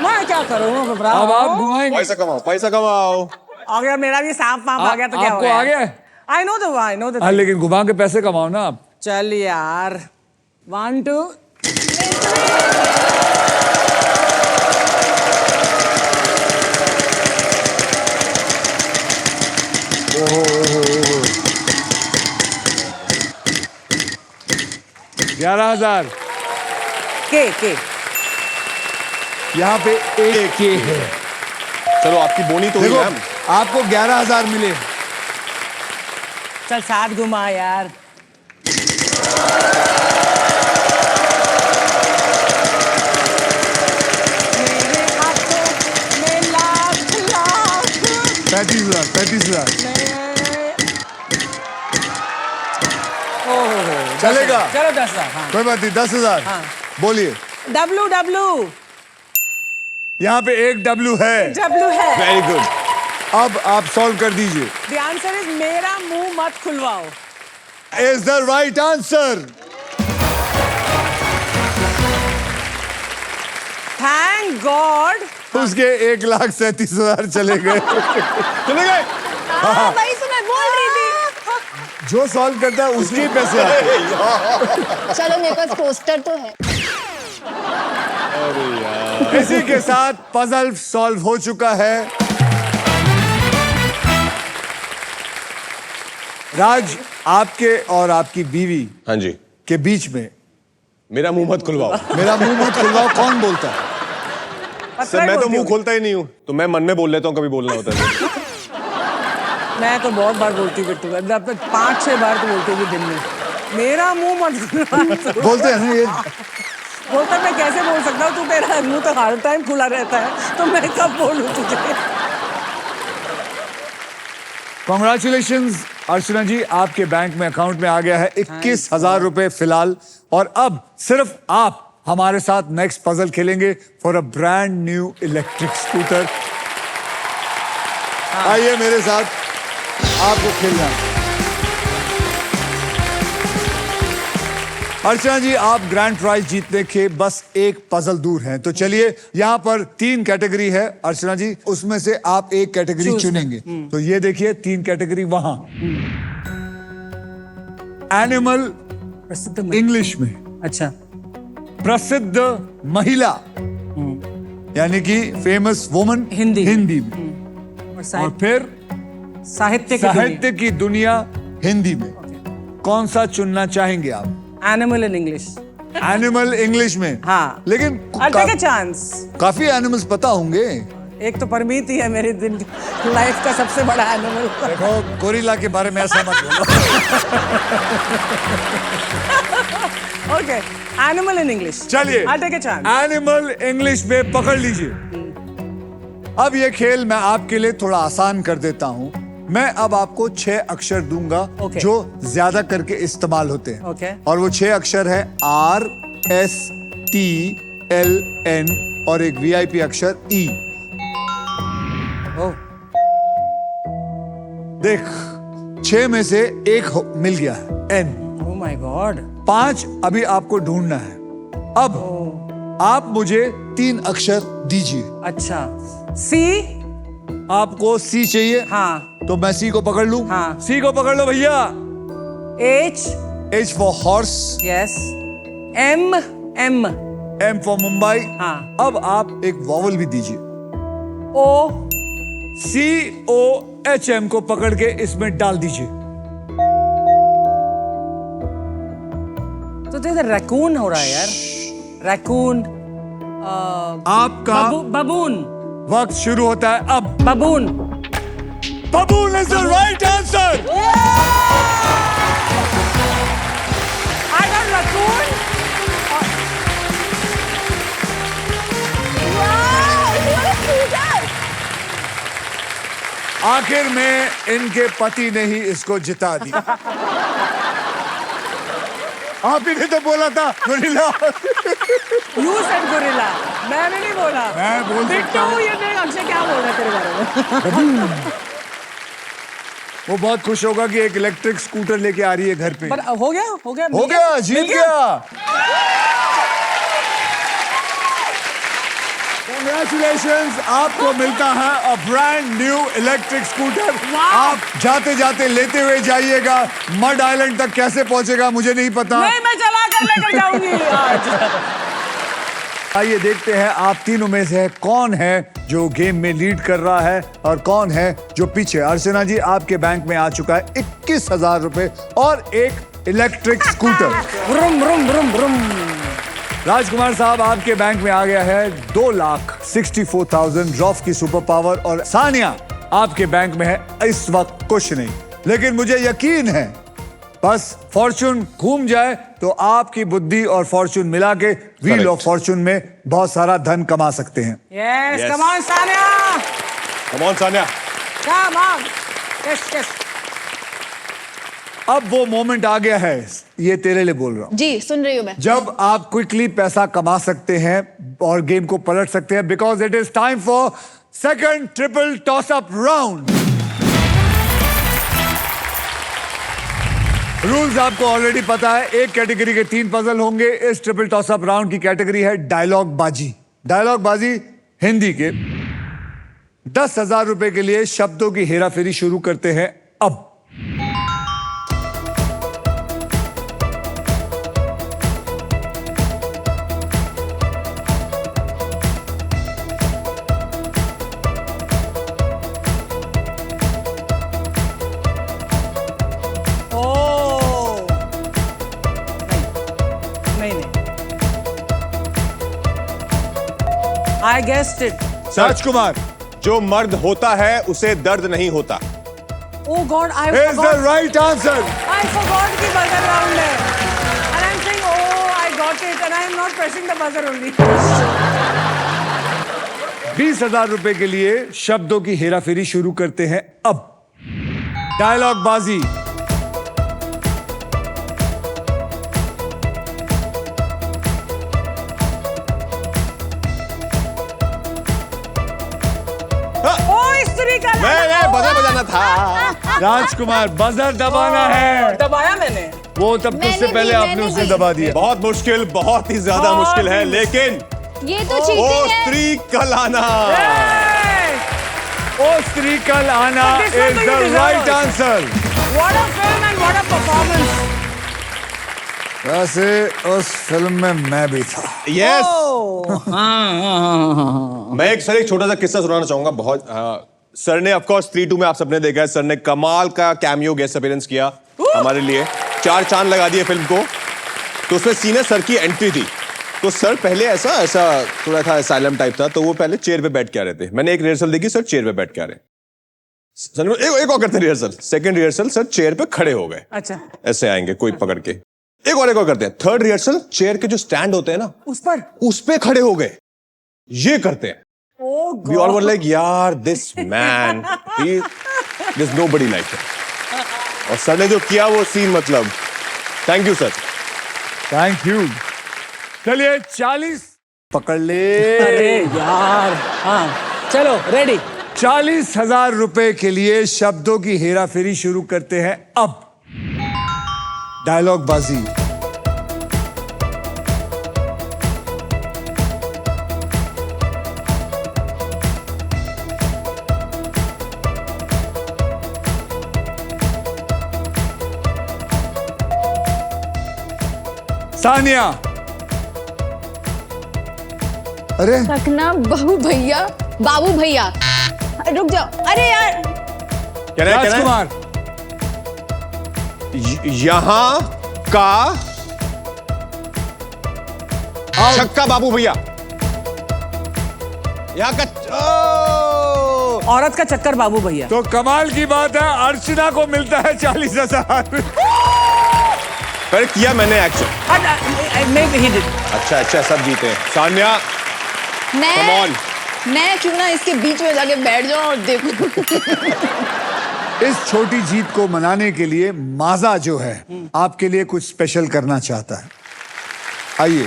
मैं क्या करूँ घबराओ। अब आप घुमाएंगे। पैसा कमाओ, पैसा कमाओ। अगर मेरा भी सांप वाप आ गया तो क्या आपको होगा? आ गया? आई नो द हाँ लेकिन घुमा के पैसे कमाओ ना आप। चल यार 1 2 11,000 के यहाँ पे एक के है। चलो आपकी बोनी तो हुई देखो मैम। आपको 11,000 मिले। चल 7 घुमा यार। मेरे हाथों में लाख लाख 35,000 35,000 ओह चलेगा? चलो 10,000। हाँ कोई बात नहीं 10,000 हाँ। बोलिए। W यहाँ पे एक डब्ल्यू है। है। Very good. अब आप सॉल्व कर दीजिए। द आंसर इज मेरा मुंह मत खुलवाओ। Is the right answer. Thank God. उसके 1,37,000 चले गए। चले गए। हाँ वही सुना बोल रही थी। जो सॉल्व करता है उसके ही पैसे आते हैं। चलो मेरे पास टोस्टर तो है। अरे यार। इसी के साथ पजल सॉल्व हो चुका है। राज, आपके और आपकी बीवी हाँ जी। के बीच में मेरा मुंह मत खुलवाओ। मेरा मुंह मत खुलवाओ कौन बोलता है? सर मैं तो मुंह खोलता ही नहीं हूँ, तो मैं मन में बोल लेता हूँ कभी बोलना होता है। मैं तो बहुत बार बोलती हूँ बिट्टू, अब तक 5-6 बार तो बोलती हूँ दिन में। मेरा मुंह मत खुलवा। बोलते हैं ना ये। बोलता मैं कैसे बोल सकता हूँ, तू तेरा मुंह तो हर टाइम खुला रहता है, तो मैं कब बोलूँ तुझे? कॉन्ग्रेचुलेशंस अर्चना जी, आपके बैंक में अकाउंट में आ गया है 21,000 रुपए फिलहाल। और अब सिर्फ आप हमारे साथ नेक्स्ट पजल खेलेंगे for a brand new electric scooter. आइए मेरे साथ, आपको खेलना है। अर्चना जी, आप ग्रैंड प्राइज जीतने के बस एक पजल दूर हैं, तो चलिए यहाँ पर 3 कैटेगरी है अर्चना जी, उसमें से आप एक कैटेगरी चुनेंगे। तो ये देखिए 3 कैटेगरी वहां। एनिमल प्रसिद्ध इंग्लिश में, अच्छा, प्रसिद्ध महिला यानी कि फेमस वुमन हिंदी में, और फिर साहित्य साहित्य की दुनिया हिंदी में। कौन सा चुनना चाहेंगे आप? Animal in English. Animal English में? हाँ। लेकिन I'll take a chance। काफी एनिमल्स पता होंगे। एक तो परमीत ही है मेरी दिन लाइफ का सबसे बड़ा एनिमल। देखो गोरिल्ला के बारे में ऐसा मत बोलो। Okay, animal in English. चलिए I'll take a chance। Animal English में पकड़ लीजिए। अब ये खेल मैं आपके लिए थोड़ा आसान कर देता हूं। मैं अब आपको 6 अक्षर दूंगा Okay. जो ज्यादा करके इस्तेमाल होते हैं Okay. और वो 6 अक्षर है R S T L N और एक VIP अक्षर E। ओह देख 6 में से एक मिल गया है N। ओह माय गॉड 5 अभी आपको ढूंढना है। अब आप मुझे 3 अक्षर दीजिए। अच्छा सी आपको C चाहिए? हाँ तो मैं C को पकड़ लूं? हाँ। C को पकड़ लो भैया। H H for horse, yes M M M for Mumbai. हाँ अब आप एक वॉवल भी दीजिए। ओ COHM को पकड़ के इसमें डाल दीजिए। तो इधर रैकून हो रहा है यार रैकून आपका बबून वक्त शुरू होता है अब। बबून बबून is the right answer. I got raccoon आखिर में इनके पति ने ही इसको जिता दिया। आप ही ने तो बोला था गोरिल्ला। यू सेड गोरिल्ला मैंने नहीं बोला मैं बोल सकता बिट्टू हूँ। ये देख अक्षय क्या बोल रहा है तेरे बारे में वो बहुत खुश होगा कि एक इलेक्ट्रिक स्कूटर लेके आ रही है घर पे। पर हो गया हो मिल गया, जीत मिल गया। Congratulations, आपको मिलता है a brand new electric scooter. आप जाते जाते लेते हुए जाइएगा। मड आइलैंड तक कैसे पहुंचेगा मुझे नहीं पता। नहीं मैं चला कर लेकर जाऊंगी आज आइए देखते हैं आप तीनों में से कौन है जो गेम में लीड कर रहा है और कौन है जो पीछे। अर्चना जी आपके बैंक में आ चुका है 21,000 रुपए और एक इलेक्ट्रिक स्कूटर। ब्रुम ब्रुम ब्रुम ब्रुम राजकुमार साहब आपके बैंक में आ गया है 2,64,000 रॉफ की सुपर पावर और सानिया आपके बैंक में है इस वक्त कुछ नहीं, लेकिन मुझे यकीन है बस फॉर्चून घूम जाए तो आपकी बुद्धि और फॉर्चून मिला के व्हील Correct. ऑफ फॉर्चून में बहुत सारा धन कमा सकते हैं। Yes Yes. Come on Sania come on Sania come on yes yes अब वो मोमेंट आ गया है, ये तेरे लिए बोल रहा हूं, जी सुन रही हूँ मैं। जब आप क्विकली पैसा कमा सकते हैं और गेम को पलट सकते हैं, because it is time for second triple toss up round. Rules आपको ऑलरेडी पता है। एक कैटेगरी के 3 पजल होंगे। इस ट्रिपल टॉस अप राउंड की कैटेगरी है डायलॉग बाजी। डायलॉग बाजी हिंदी के 10,000 रुपए के लिए शब्दों की हेराफेरी शुरू करते हैं अब। ओ नहीं नहीं आई गेस्ड इट राजकुमार जो मर्द होता है उसे दर्द नहीं होता। Oh God I is the right answer. I forgot the buzzer round है. And I'm saying, oh, I got it, and I am not pressing the buzzer only. 20,000 रुपए के लिए शब्दों की हेराफेरी शुरू करते हैं अब। डायलॉग बाजी। ओ स्त्री का मैं बजा बजाना था। राजकुमार बजर दबाना है। दबाया मैंने. वो तब तो उससे मैंने पहले भी, आपने मैंने उसने भी। दबा दिया। बहुत मुश्किल, बहुत ही ज्यादा बहुत मुश्किल है, ही लेकिन ये तो वो चीटिंग है। स्त्री कल आना। Hey! ओ स्त्री कल आना But this one इज तो you the deserve right also. Answer. What a film and what a performance. वैसे उस फिल्म में मैं भी था। Yes Oh. मैं एक छोटा सा किस्सा सुनाना चाहूंगा। बहुत सर ने ऑफ कोर्स 3-2 में आप सबने देखा है, सर ने कमाल का कैमियो गेस्ट अपीयरेंस किया हमारे लिए, 4 चांद लगा दिए फिल्म को। तो उसमें सीने सर की एंट्री थी, तो सर पहले ऐसा थोड़ा था साइलेंट टाइप था, तो वो पहले चेयर पे बैठ के आ रहे थे। मैंने एक रिहर्सल देखी, सर चेयर पे बैठ के आ रहे। सर ने एक और करते rehearsal, second rehearsal sir chair पे खड़े हो गए, अच्छा ऐसे आएंगे कोई पकड़ के। एक और करते हैं, थर्ड रिहर्सल चेयर के जो स्टैंड होते हैं ना उस पे खड़े हो गए, ये करते हैं। Oh We all were God. like, यार, this man, he There's nobody like him. और सर ने जो किया वो सीन मतलब thank you sir. Thank you. चलिए 40 पकड़ ले. अरे यार हाँ चलो रेडी. 40,000 रुपए के लिए शब्दों की हेराफेरी शुरू करते हैं अब. डायलॉग बाजी. सानिया. अरे रखना बाबू भैया. बाबू भैया रुक जाओ. अरे यार क्या है राजकुमार. यहाँ का छक्का बाबू भैया. यहाँ का औरत का चक्कर बाबू भैया. तो कमाल की बात है, अर्चना को मिलता है 40,000. पर किया मैंने एक्शन. अच्छा सब जीते हैं. Sanya come on. मैं क्यों ना इसके बीच में जाके बैठ जाऊं और देखूं. इस छोटी जीत को मनाने के लिए माजा जो है आपके लिए कुछ स्पेशल करना चाहता है. आइए.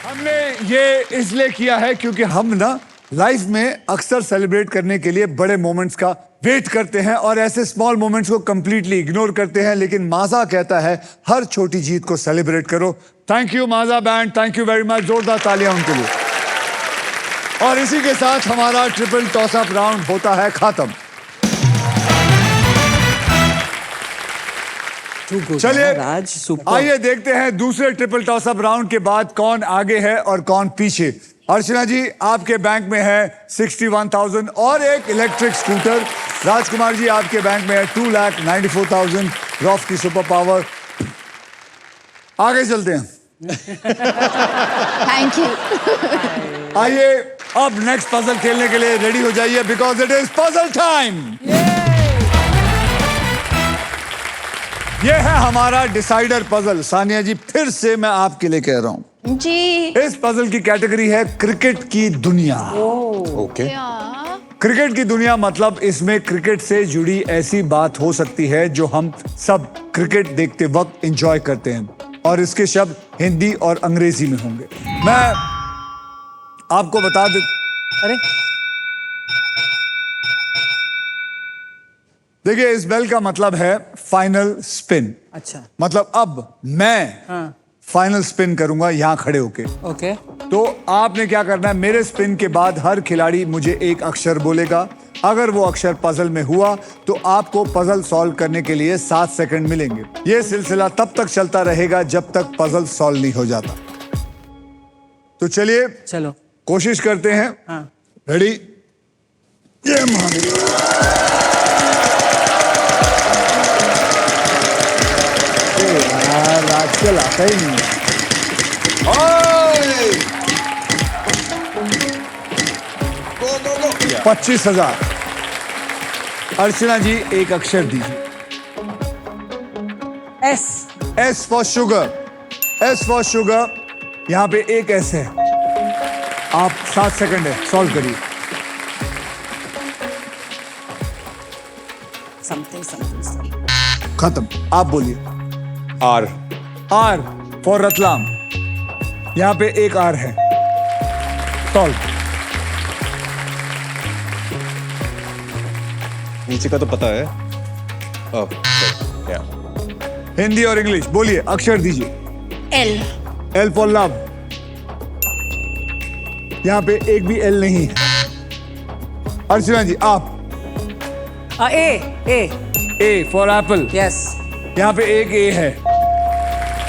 हमने ये इसलिए किया है क्योंकि हम ना लाइफ में अक्सर सेलिब्रेट करने के लिए बड़े मोमेंट्स का वेट करते हैं और ऐसे स्मॉल मोमेंट्स को कंप्लीटली इग्नोर करते हैं. लेकिन माजा कहता है हर छोटी जीत को सेलिब्रेट करो. Thank you Maaza band. Thank you very much. जोरदार तालियां उनके लिए. और इसी के साथ हमारा ट्रिपल टॉस अप राउंड होता है खत्म. चलिए राज सुपर. आइए देखते हैं दूसरे ट्रिपल टॉस अप राउंड के बाद कौन आगे है और कौन पीछे. अर्चना जी आपके बैंक में है 61,000 और एक इलेक्ट्रिक स्कूटर. राजकुमार जी आपके बैंक में है 2,94,000. रॉफ की सुपर पावर. आगे चलते हैं. Thank you. आइए अब नेक्स्ट पजल खेलने के लिए रेडी हो जाइए because it is puzzle time. ये है हमारा डिसाइडर पजल. सानिया जी फिर से मैं आपके लिए कह रहा हूं जी. इस पजल की कैटेगरी है क्रिकेट की दुनिया. ओके. क्रिकेट की दुनिया मतलब इसमें क्रिकेट से जुड़ी ऐसी बात हो सकती है जो हम सब क्रिकेट देखते वक्त एंजॉय करते हैं और इसके शब्द हिंदी और अंग्रेजी में होंगे. मैं आपको बता दे. अरे देखिए इस बेल का मतलब है फाइनल स्पिन. अच्छा मतलब अब मैं फाइनल स्पिन करूंगा यहां खड़े होके. ओके. तो आपने क्या करना है, मेरे स्पिन के बाद हर खिलाड़ी मुझे एक अक्षर बोलेगा. अगर वो अक्षर पजल में हुआ तो आपको पजल सॉल्व करने के लिए 7 सेकंड मिलेंगे. ये सिलसिला तब तक चलता रहेगा जब तक पजल सॉल्व नहीं हो जाता. तो चलिए चलो कोशिश करते हैं. हाँ. रेडी. जय महादेव. यार आजकल आता ही नहीं. 25,000. अर्चना जी एक अक्षर दीजिए. S. S for sugar. S for sugar. यहां पे एक एस है. आप 7 सेकंड है, सॉल्व करिए. समथिंग. खत्म. आप बोलिए. आर. R for Ratlam. यहां पे एक आर है. सॉल्व. नीचे का तो पता है. हिंदी और इंग्लिश बोलिए. अक्षर दीजिए. एल. L for love. यहां पे एक भी एल नहीं है. अर्चना जी आप. A. A. A for apple. Yes. यहां पे एक ए है.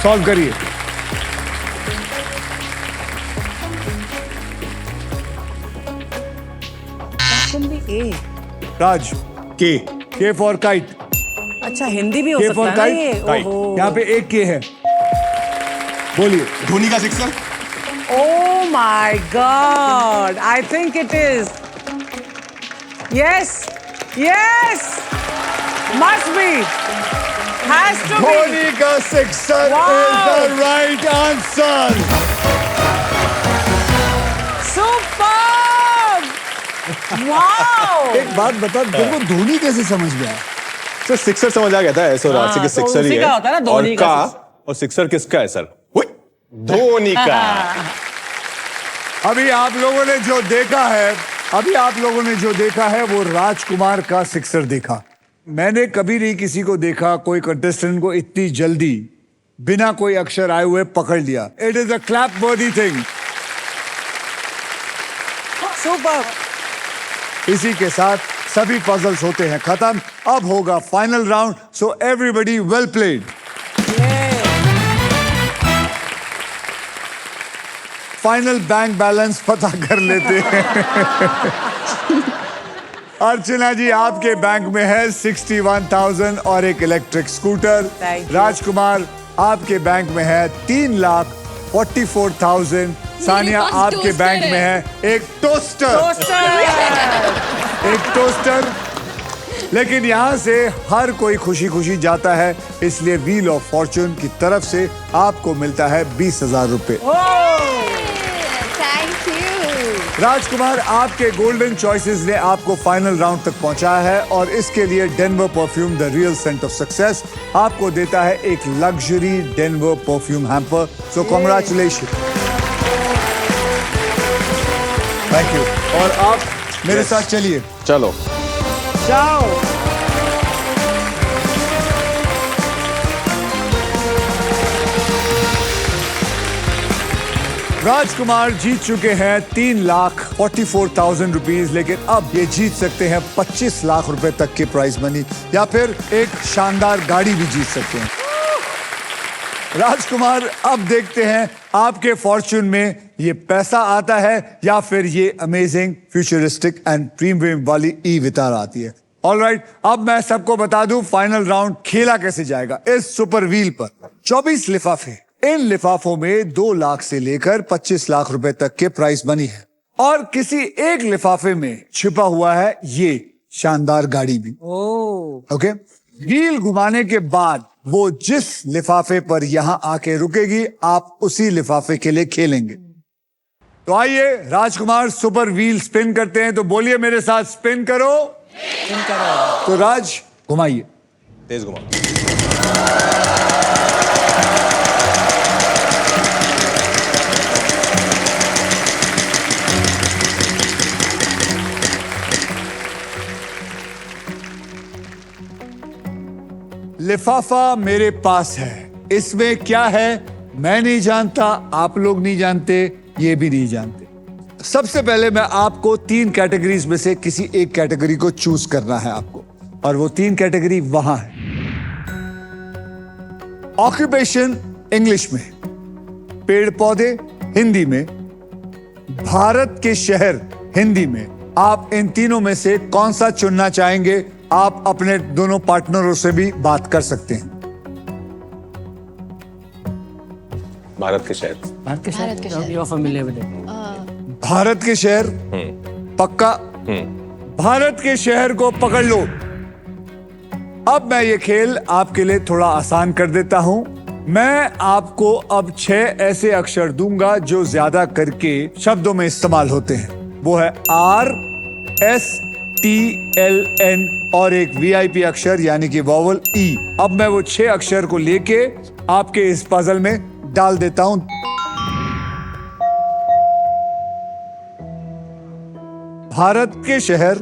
सॉल्व करिए. ए. राज, के फॉर काइट। अच्छा हिंदी भी हो के सकता फॉर है ना ये? काइट। ओहो। यहाँ पे एक के है, बोलिए। धोनी का sixer. Oh my God! I think it is. Yes, yes, must be, has to be. Dhoni का sixer Wow. Is the right answer. Superb! Wow! एक बात बता, तुमको धोनी कैसे समझ में आया? सर सिक्सर समझ आ गया था, ऐसा राज तो के सिक्सर ही उसी है। का होता है ना, और धोनी का और सिक्सर किसका है सर? हुई, धोनी का। अभी आप लोगों ने जो देखा है वो राजकुमार का सिक्सर देखा। मैंने कभी नहीं किसी को देखा, कोई कंटेस्टेंट को इतनी जल्दी बिना कोई अक्षर आए हुए पकड़ लिया। इट इज अ क्लैप वर्दी थिंग। Superb! इसी के साथ सभी पजल्स होते हैं खत्म। अब होगा final round, so everybody well played. Final bank balance पता कर लेते हैं। अर्चना जी, आपके बैंक में है 61,000 और एक इलेक्ट्रिक स्कूटर। Thank you. राजकुमार, आपके बैंक में है 3,44,000। सानिया, पास आपके टोस्टर बैंक है। में है एक टोस्टर। एक टोस्टर। लेकिन यहां से हर कोई खुशी खुशी जाता है, इसलिए व्हील ऑफ फॉर्चून की तरफ से आपको मिलता है 20,000 रुपए। Thank you. राजकुमार, आपके गोल्डन चॉइसेस ने आपको फाइनल राउंड तक पहुंचाया है और इसके लिए Denver perfume the real scent of success आपको देता है एक luxury Denver perfume hamper. So congratulation. Thank you. और आप मेरे साथ चलिए। चलो। जाओ। राजकुमार जीत चुके हैं 3,44,000 रुपीज, लेकिन अब ये जीत सकते हैं 25 लाख रुपए तक के प्राइज मनी या फिर एक शानदार गाड़ी भी जीत सकते हैं। राजकुमार, अब देखते हैं आपके फॉर्च्यून में ये पैसा आता है या फिर ये अमेजिंग फ्यूचरिस्टिक एंड प्रीमियम वाली ई वितार आती है। ऑलराइट, अब मैं सबको बता दूं फाइनल राउंड खेला कैसे जाएगा। इस सुपर व्हील पर 24 लिफाफे, इन लिफाफों में 2 लाख से लेकर 25 लाख रुपए तक के प्राइस मनी है और किसी एक लिफाफे में छिपा हुआ है ये शानदार गाड़ी भी। ओके, व्हील घुमाने के बाद वो जिस लिफाफे पर यहां आके रुकेगी, आप उसी लिफाफे के लिए खेलेंगे। तो आइए राजकुमार, सुपर व्हील स्पिन करते हैं। तो बोलिए मेरे साथ, स्पिन करो। तो राज, घुमाइए। तेज घुमा। लिफाफा मेरे पास है, इसमें क्या है मैं नहीं जानता, आप लोग नहीं जानते, ये भी नहीं जानते। सबसे पहले मैं आपको 3 कैटेगरीज में से किसी एक कैटेगरी को चूज करना है आपको, और वो 3 कैटेगरी वहां है। ऑक्यूपेशन इंग्लिश में, पेड़ पौधे हिंदी में, भारत के शहर हिंदी में। आप इन तीनों में से कौन सा चुनना चाहेंगे? आप अपने दोनों पार्टनरों से भी बात कर सकते हैं। भारत के शहर। भारत के भारत के शहर। You are familiar with it. Bharat के शहर पक्का? भारत के शहर को पकड़ लो। अब मैं ये खेल आपके लिए थोड़ा आसान कर देता हूं। मैं आपको अब 6 ऐसे अक्षर दूंगा जो ज्यादा करके शब्दों में इस्तेमाल होते हैं। वो है RSTLN और एक VIP अक्षर यानी कि वॉवल E। अब मैं वो 6 अक्षर को लेके आपके इस पजल में डाल देता हूं। भारत के शहर।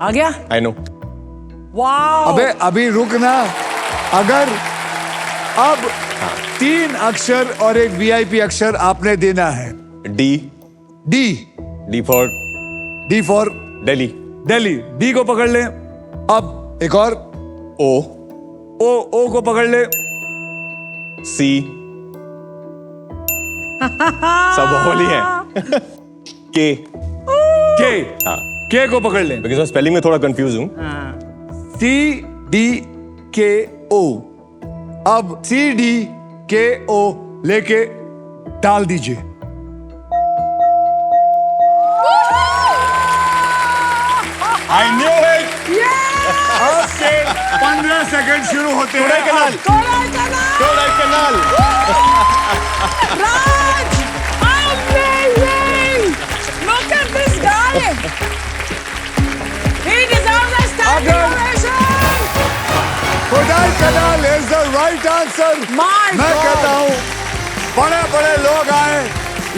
आ गया? I know. वाओ! अबे अभी रुकना। अगर अब 3 अक्षर और एक VIP अक्षर आपने देना है। D. D। D for D for Delhi. Delhi. D को पकड़ ले। अब एक और ओ। O को पकड़ ले। सी। सब होली है। के। K। हाँ। के को पकड़ लें। बिकॉज मैं स्पेलिंग में थोड़ा कंफ्यूज हूँ। CDKO। अब CDKO लेके डाल दीजिए। I knew it. आपके 15 सेकंड शुरू होते हैं। कनाल। कनाल। Raj! Amazing! Look at this guy! He deserves a standing Agar- ovation! Kodaikanal is the right answer. My मैं God! कहता हूँ बड़े बड़े लोग आए,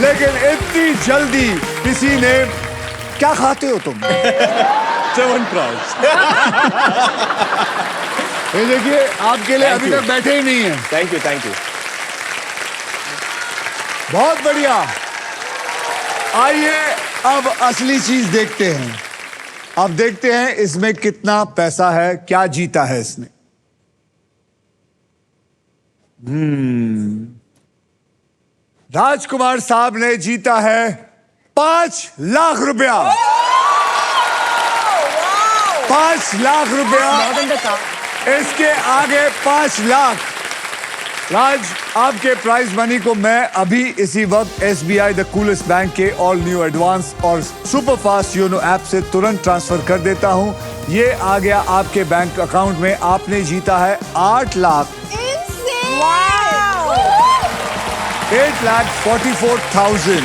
लेकिन इतनी जल्दी किसी ने, क्या खाते हो तुम? च्यवनप्राश। ये देखिए आपके लिए Thank अभी you. तक बैठे ही नहीं है। Thank you, thank you. बहुत बढ़िया। आइए अब असली चीज देखते हैं। अब देखते हैं इसमें कितना पैसा है, क्या जीता है इसने। राजकुमार साहब ने जीता है 5 लाख रुपया। 5 लाख रुपया। Not in the car. इसके आगे 5 लाख। राज, आपके प्राइज मनी को मैं अभी इसी वक्त SBI द कूलेस्ट बैंक के ऑल न्यू एडवांस और सुपर फास्ट योनो ऐप से तुरंत ट्रांसफर कर देता हूं। ये आ गया आपके बैंक अकाउंट में। आपने जीता है 8 लाख Insane! Wow! 8,44,000।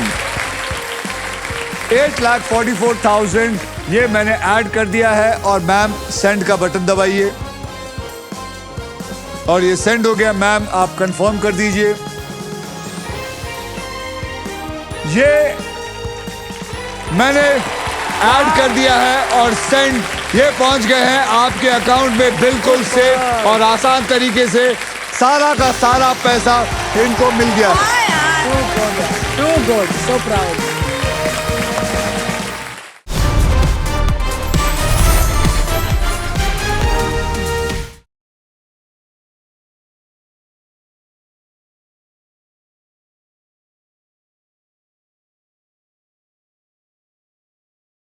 8,44,000 ये मैंने ऐड कर दिया है और मैम सेंड का बटन दबाइए और ये सेंड हो गया। मैम आप कंफर्म कर दीजिए। ये मैंने ऐड कर दिया है और सेंड। ये पहुंच गए हैं आपके अकाउंट में बिल्कुल सेफ और आसान तरीके से। सारा का सारा पैसा इनको मिल गया। हाँ यार। Too good. So proud.